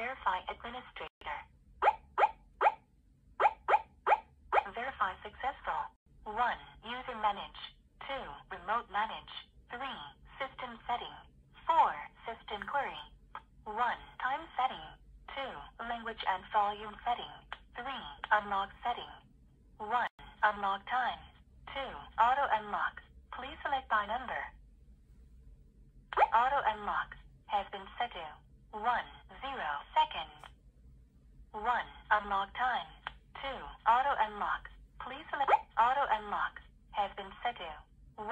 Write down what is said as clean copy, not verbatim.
Verify administrator. Verify successful. 1. User manage. 2. Remote manage. 3. System setting. 4. System query. 1. Time setting. 2. Language and volume setting. 3. Unlock setting. 1. Unlock times. 2. Auto unlock. Please select by number. Auto unlock has been set to 10 seconds. 1. Unlock times. 2. Auto unlock. Please select. Auto unlock has been set to 15